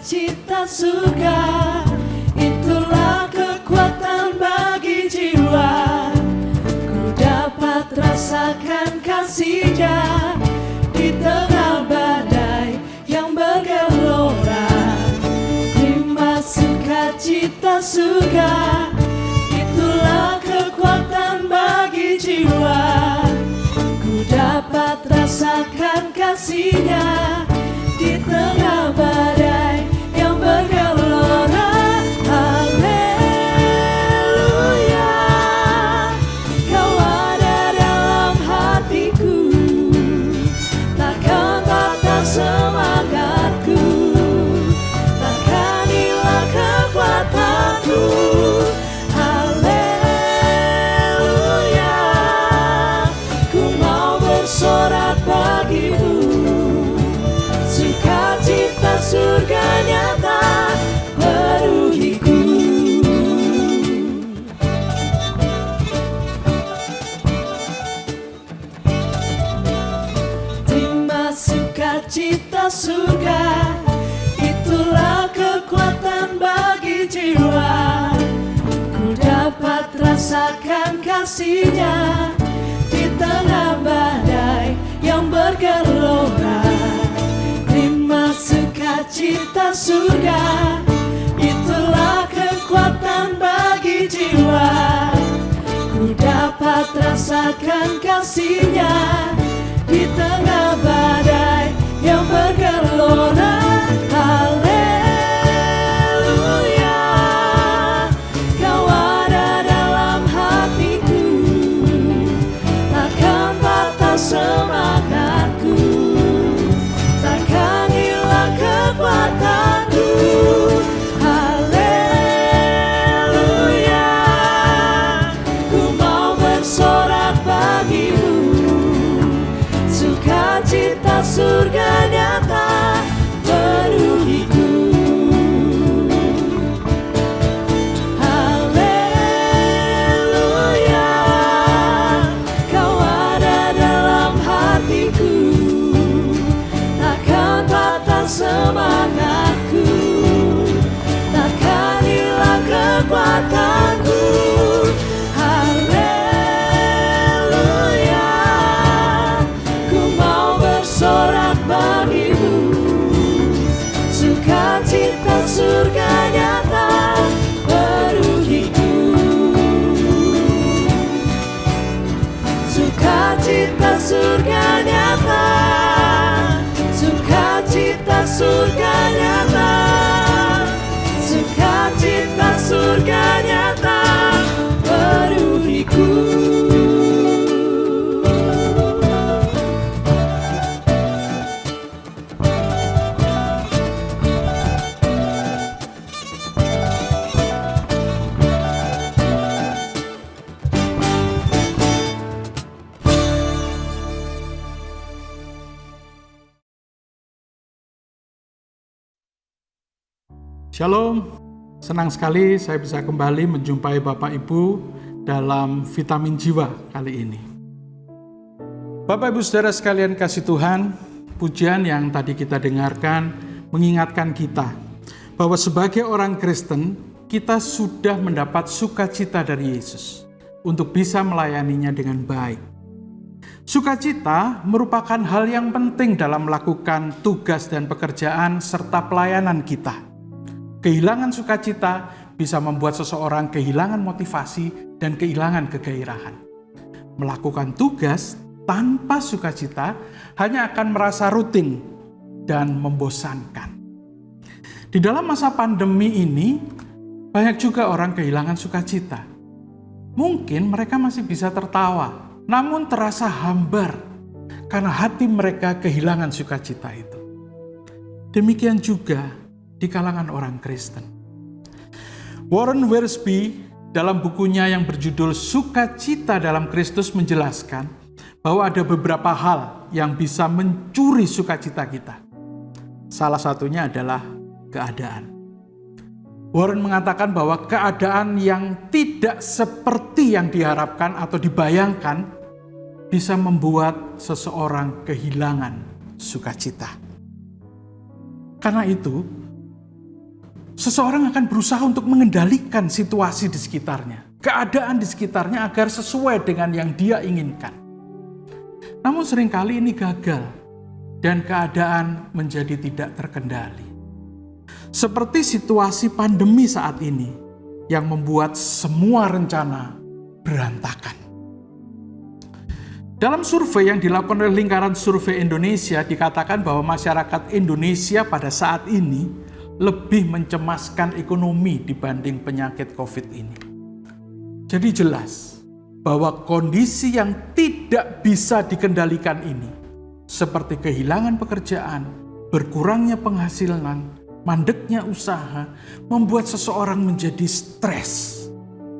sukacita surga, itulah kekuatan bagi jiwa. Ku dapat rasakan kasih-Nya di tengah badai yang bergelora. Terima sukacita surga, itulah kekuatan bagi jiwa. Ku dapat rasakan kasih-Nya di tengah badai yang bergelora. Haleluya, Kau ada dalam hatiku, takkan patah semangatku, takkan hilang kekuatanku. Haleluya, ku mau bersorak bagimu, sukacita surga nyata penuhiku. Terima sukacita surga, itulah kekuatan bagi jiwa. Ku dapat rasakan kasih-Nya di tengah badai yang bergelora. Terima sukacita surga, itulah kekuatan bagi jiwa. Ku dapat rasakan kasih-Nya di tengah badai yang bergelora. Haleluya, Kau ada dalam hatiku, takkan patah semangatku, takkan hilang kekuatanku. Haleluya, ku mau bersorak bagimu, sukacita surga nyata penuhiku. Haleluya, Kau ada dalam hatiku, takkan patah semangatku, takkan hilang kekuatanku. Haleluya, ku mau bersorak bagimu, sukacita surga nyata penuhiku. Sukacita surga nyata, sukacita surga nyata, sukacita surga nyata penuhiku. Shalom, senang sekali saya bisa kembali menjumpai Bapak Ibu dalam Vitamin Jiwa kali ini. Bapak Ibu Saudara sekalian kasih Tuhan, pujian yang tadi kita dengarkan mengingatkan kita bahwa sebagai orang Kristen, kita sudah mendapat sukacita dari Yesus untuk bisa melayaninya dengan baik. Sukacita merupakan hal yang penting dalam melakukan tugas dan pekerjaan serta pelayanan kita. Kehilangan sukacita bisa membuat seseorang kehilangan motivasi dan kehilangan kegairahan. Melakukan tugas tanpa sukacita hanya akan merasa rutin dan membosankan. Di dalam masa pandemi ini, banyak juga orang kehilangan sukacita. Mungkin mereka masih bisa tertawa, namun terasa hambar karena hati mereka kehilangan sukacita itu. Demikian juga di kalangan orang Kristen. Warren Wiersbe dalam bukunya yang berjudul Sukacita dalam Kristus menjelaskan bahwa ada beberapa hal yang bisa mencuri sukacita kita. Salah satunya adalah keadaan. Warren mengatakan bahwa keadaan yang tidak seperti yang diharapkan atau dibayangkan bisa membuat seseorang kehilangan sukacita. Karena itu, seseorang akan berusaha untuk mengendalikan situasi di sekitarnya, keadaan di sekitarnya agar sesuai dengan yang dia inginkan. Namun seringkali ini gagal dan keadaan menjadi tidak terkendali. Seperti situasi pandemi saat ini yang membuat semua rencana berantakan. Dalam survei yang dilakukan oleh Lingkaran Survei Indonesia dikatakan bahwa masyarakat Indonesia pada saat ini lebih mencemaskan ekonomi dibanding penyakit COVID ini. Jadi jelas bahwa kondisi yang tidak bisa dikendalikan ini, seperti kehilangan pekerjaan, berkurangnya penghasilan, mandeknya usaha, membuat seseorang menjadi stres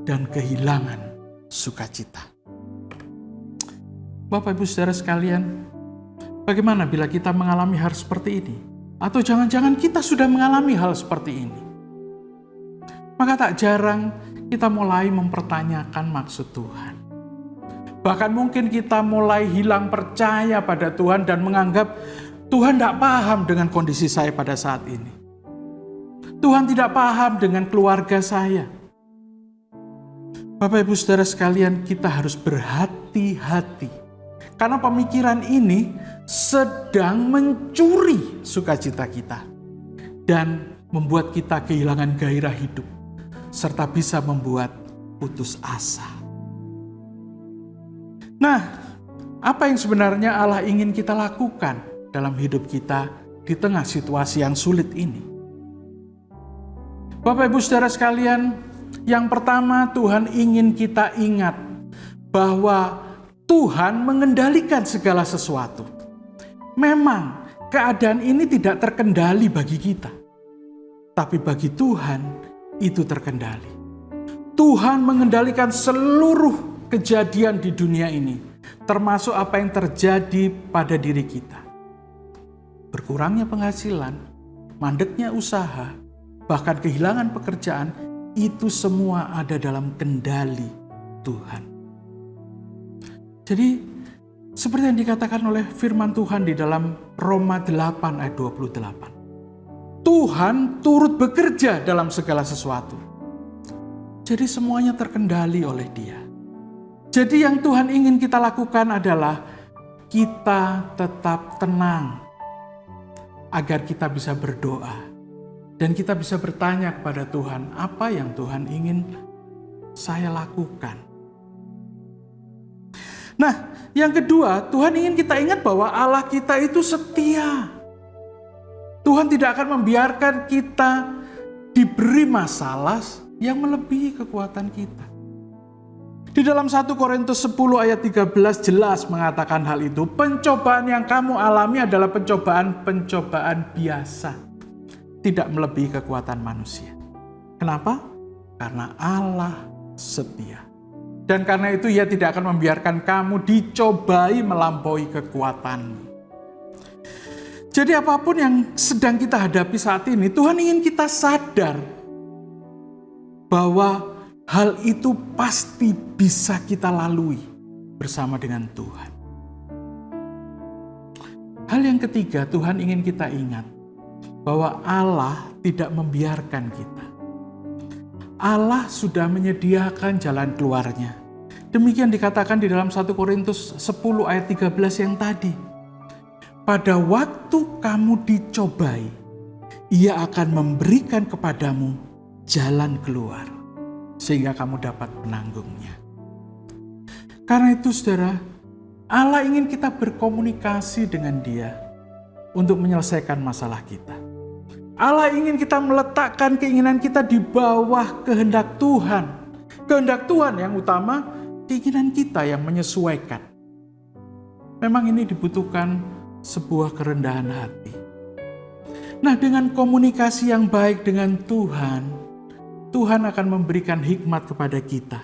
dan kehilangan sukacita. Bapak Ibu Saudara sekalian, bagaimana bila kita mengalami hal seperti ini? Atau jangan-jangan kita sudah mengalami hal seperti ini? Maka tak jarang kita mulai mempertanyakan maksud Tuhan. Bahkan mungkin kita mulai hilang percaya pada Tuhan dan menganggap Tuhan tidak paham dengan kondisi saya pada saat ini. Tuhan tidak paham dengan keluarga saya. Bapak Ibu Saudara sekalian, kita harus berhati-hati. Karena pemikiran ini sedang mencuri sukacita kita. Dan membuat kita kehilangan gairah hidup. Serta bisa membuat putus asa. Nah, apa yang sebenarnya Allah ingin kita lakukan dalam hidup kita di tengah situasi yang sulit ini? Bapak Ibu Saudara sekalian, yang pertama Tuhan ingin kita ingat bahwa Tuhan mengendalikan segala sesuatu. Memang keadaan ini tidak terkendali bagi kita. Tapi bagi Tuhan itu terkendali. Tuhan mengendalikan seluruh kejadian di dunia ini. Termasuk apa yang terjadi pada diri kita. Berkurangnya penghasilan, mandeknya usaha, bahkan kehilangan pekerjaan, itu semua ada dalam kendali Tuhan. Jadi, seperti yang dikatakan oleh firman Tuhan di dalam Roma 8 ayat 28. Tuhan turut bekerja dalam segala sesuatu. Jadi semuanya terkendali oleh Dia. Jadi yang Tuhan ingin kita lakukan adalah kita tetap tenang. Agar kita bisa berdoa. Dan kita bisa bertanya kepada Tuhan, apa yang Tuhan ingin saya lakukan? Nah, yang kedua, Tuhan ingin kita ingat bahwa Allah kita itu setia. Tuhan tidak akan membiarkan kita diberi masalah yang melebihi kekuatan kita. Di dalam 1 Korintus 10 ayat 13 jelas mengatakan hal itu. Pencobaan yang kamu alami adalah pencobaan biasa. Tidak melebihi kekuatan manusia. Kenapa? Karena Allah setia. Dan karena itu Ia tidak akan membiarkan kamu dicobai melampaui kekuatanmu. Jadi apapun yang sedang kita hadapi saat ini, Tuhan ingin kita sadar bahwa hal itu pasti bisa kita lalui bersama dengan Tuhan. Hal yang ketiga, Tuhan ingin kita ingat bahwa Allah tidak membiarkan kita. Allah sudah menyediakan jalan keluarnya. Demikian dikatakan di dalam 1 Korintus 10 ayat 13 yang tadi. Pada waktu kamu dicobai, Ia akan memberikan kepadamu jalan keluar, sehingga kamu dapat menanggungnya. Karena itu saudara, Allah ingin kita berkomunikasi dengan Dia untuk menyelesaikan masalah kita. Allah ingin kita meletakkan keinginan kita di bawah kehendak Tuhan. Kehendak Tuhan yang utama, keinginan kita yang menyesuaikan. Memang ini dibutuhkan sebuah kerendahan hati. Nah, dengan komunikasi yang baik dengan Tuhan, Tuhan akan memberikan hikmat kepada kita.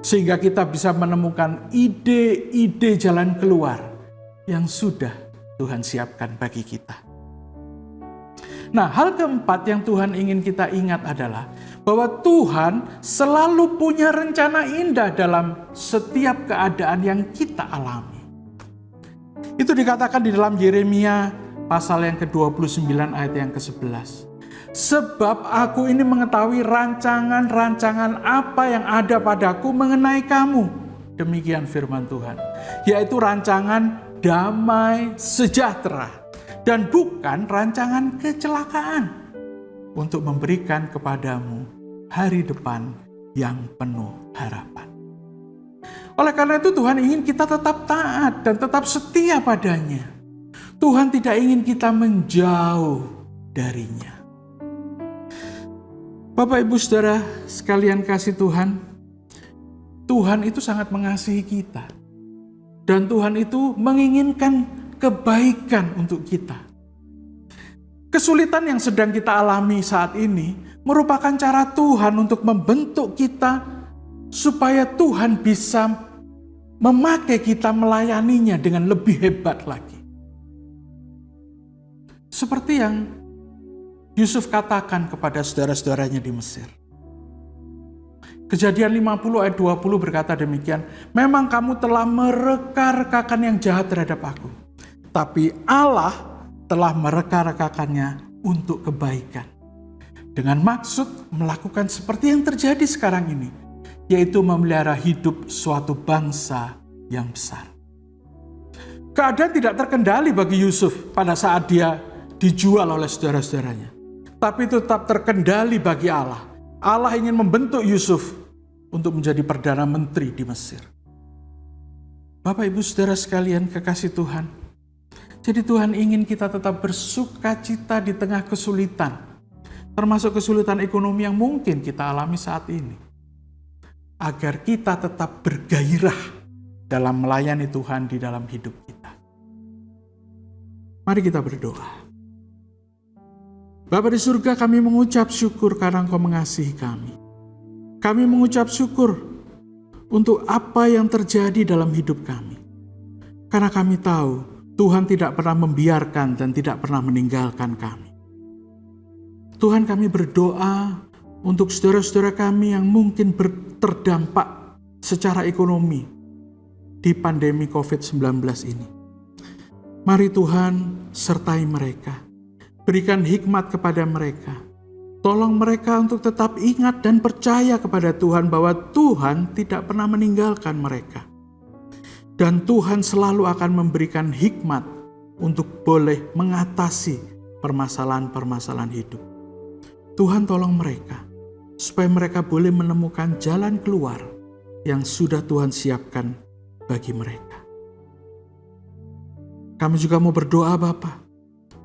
Sehingga kita bisa menemukan ide-ide jalan keluar yang sudah Tuhan siapkan bagi kita. Nah, hal keempat yang Tuhan ingin kita ingat adalah bahwa Tuhan selalu punya rencana indah dalam setiap keadaan yang kita alami. Itu dikatakan di dalam Yeremia pasal yang ke-29 ayat yang ke-11. Sebab aku ini mengetahui rancangan-rancangan apa yang ada padaku mengenai kamu. Demikian firman Tuhan. Yaitu rancangan damai sejahtera. Dan bukan rancangan kecelakaan. Untuk memberikan kepadamu hari depan yang penuh harapan. Oleh karena itu Tuhan ingin kita tetap taat dan tetap setia padanya. Tuhan tidak ingin kita menjauh darinya. Bapak Ibu Saudara sekalian kasih Tuhan, Tuhan itu sangat mengasihi kita. Dan Tuhan itu menginginkan kebaikan untuk kita. Kesulitan yang sedang kita alami saat ini merupakan cara Tuhan untuk membentuk kita supaya Tuhan bisa memakai kita melayaninya dengan lebih hebat lagi. Seperti yang Yusuf katakan kepada saudara-saudaranya di Mesir. Kejadian 50 ayat 20 berkata demikian, memang kamu telah mereka-rekakan yang jahat terhadap aku, tapi Allah telah mereka-rekakannya untuk kebaikan. Dengan maksud melakukan seperti yang terjadi sekarang ini, yaitu memelihara hidup suatu bangsa yang besar. Keadaan tidak terkendali bagi Yusuf pada saat dia dijual oleh saudara-saudaranya. Tapi tetap terkendali bagi Allah. Allah ingin membentuk Yusuf untuk menjadi Perdana Menteri di Mesir. Bapak Ibu Saudara sekalian kekasih Tuhan, jadi Tuhan ingin kita tetap bersuka cita di tengah kesulitan, termasuk kesulitan ekonomi yang mungkin kita alami saat ini. Agar kita tetap bergairah dalam melayani Tuhan di dalam hidup kita. Mari kita berdoa. Bapa di surga, kami mengucap syukur karena Engkau mengasihi kami. Kami mengucap syukur untuk apa yang terjadi dalam hidup kami. Karena kami tahu Tuhan tidak pernah membiarkan dan tidak pernah meninggalkan kami. Tuhan, kami berdoa untuk saudara-saudara kami yang mungkin terdampak secara ekonomi di pandemi COVID-19 ini. Mari Tuhan sertai mereka. Berikan hikmat kepada mereka. Tolong mereka untuk tetap ingat dan percaya kepada Tuhan bahwa Tuhan tidak pernah meninggalkan mereka. Dan Tuhan selalu akan memberikan hikmat untuk boleh mengatasi permasalahan-permasalahan hidup. Tuhan tolong mereka, supaya mereka boleh menemukan jalan keluar yang sudah Tuhan siapkan bagi mereka. Kami juga mau berdoa Bapa,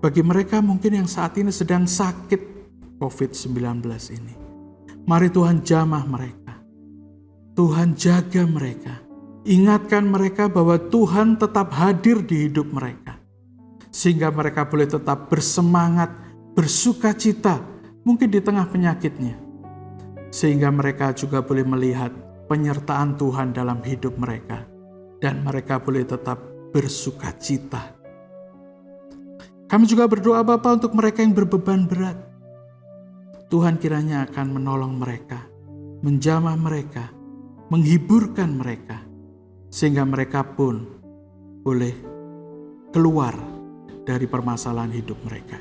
bagi mereka mungkin yang saat ini sedang sakit COVID-19 ini. Mari Tuhan jamah mereka. Tuhan jaga mereka. Ingatkan mereka bahwa Tuhan tetap hadir di hidup mereka. Sehingga mereka boleh tetap bersemangat, bersuka cita, mungkin di tengah penyakitnya. Sehingga mereka juga boleh melihat penyertaan Tuhan dalam hidup mereka. Dan mereka boleh tetap bersuka cita. Kami juga berdoa Bapa untuk mereka yang berbeban berat. Tuhan kiranya akan menolong mereka, menjamah mereka, menghiburkan mereka. Sehingga mereka pun boleh keluar dari permasalahan hidup mereka.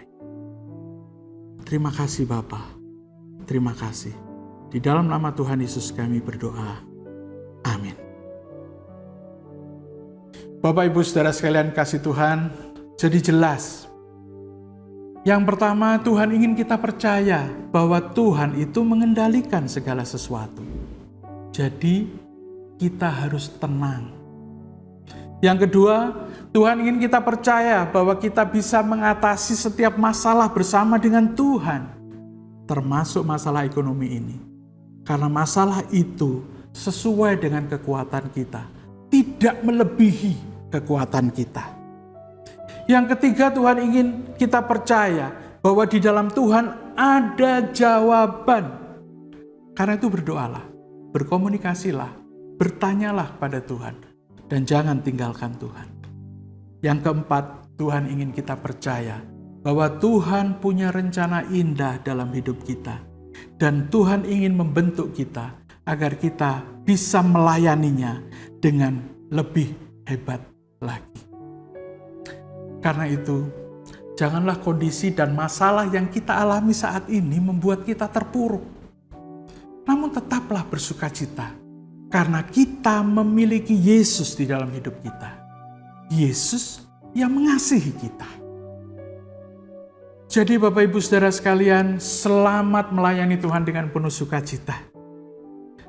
Terima kasih Bapa. Terima kasih. Di dalam nama Tuhan Yesus kami berdoa. Amin. Bapak Ibu Saudara sekalian kasih Tuhan, jadi jelas. Yang pertama, Tuhan ingin kita percaya bahwa Tuhan itu mengendalikan segala sesuatu. Jadi kita harus tenang. Yang kedua, Tuhan ingin kita percaya bahwa kita bisa mengatasi setiap masalah bersama dengan Tuhan, termasuk masalah ekonomi ini. Karena masalah itu sesuai dengan kekuatan kita, tidak melebihi kekuatan kita. Yang ketiga, Tuhan ingin kita percaya bahwa di dalam Tuhan ada jawaban. Karena itu berdoalah, berkomunikasilah, bertanyalah pada Tuhan, dan jangan tinggalkan Tuhan. Yang keempat, Tuhan ingin kita percaya bahwa Tuhan punya rencana indah dalam hidup kita. Dan Tuhan ingin membentuk kita agar kita bisa melayaninya dengan lebih hebat lagi. Karena itu, Janganlah kondisi dan masalah yang kita alami saat ini membuat kita terpuruk. Namun tetaplah bersukacita, karena kita memiliki Yesus di dalam hidup kita. Yesus yang mengasihi kita. Jadi Bapak Ibu Saudara sekalian, selamat melayani Tuhan dengan penuh sukacita.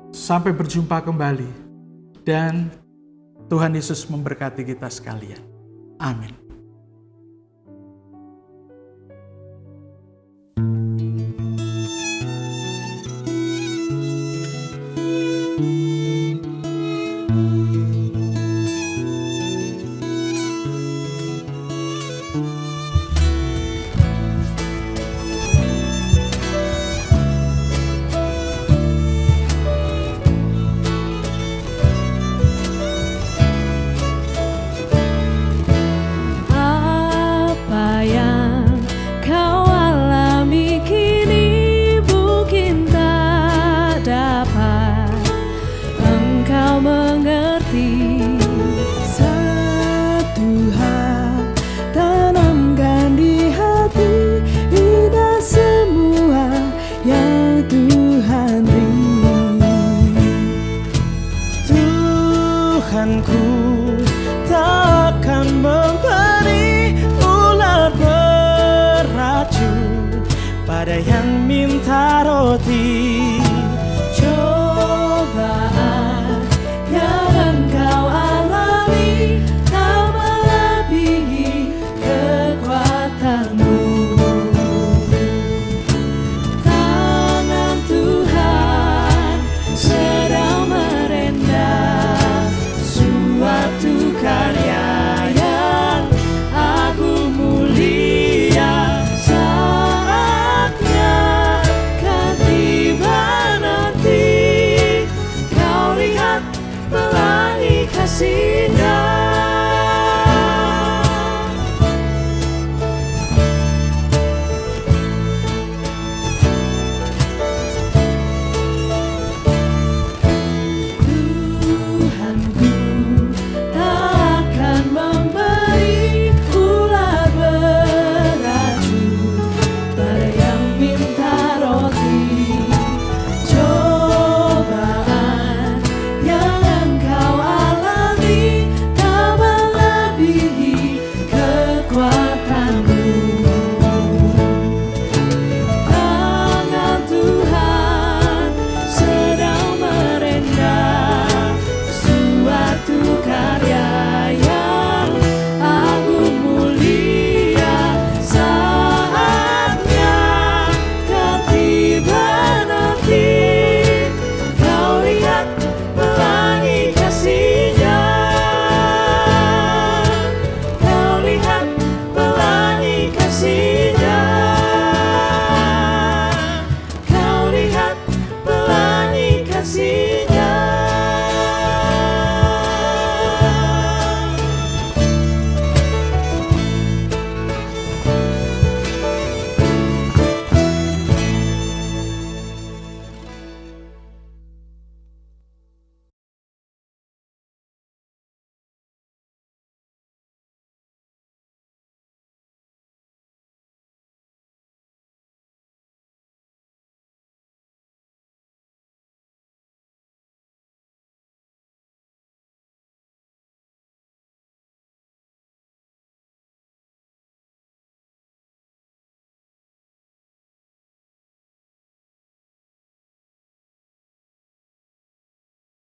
Sampai berjumpa kembali, dan Tuhan Yesus memberkati kita sekalian. Amin. Tuhanku takkan memberi ular beracun pada yang minta roti.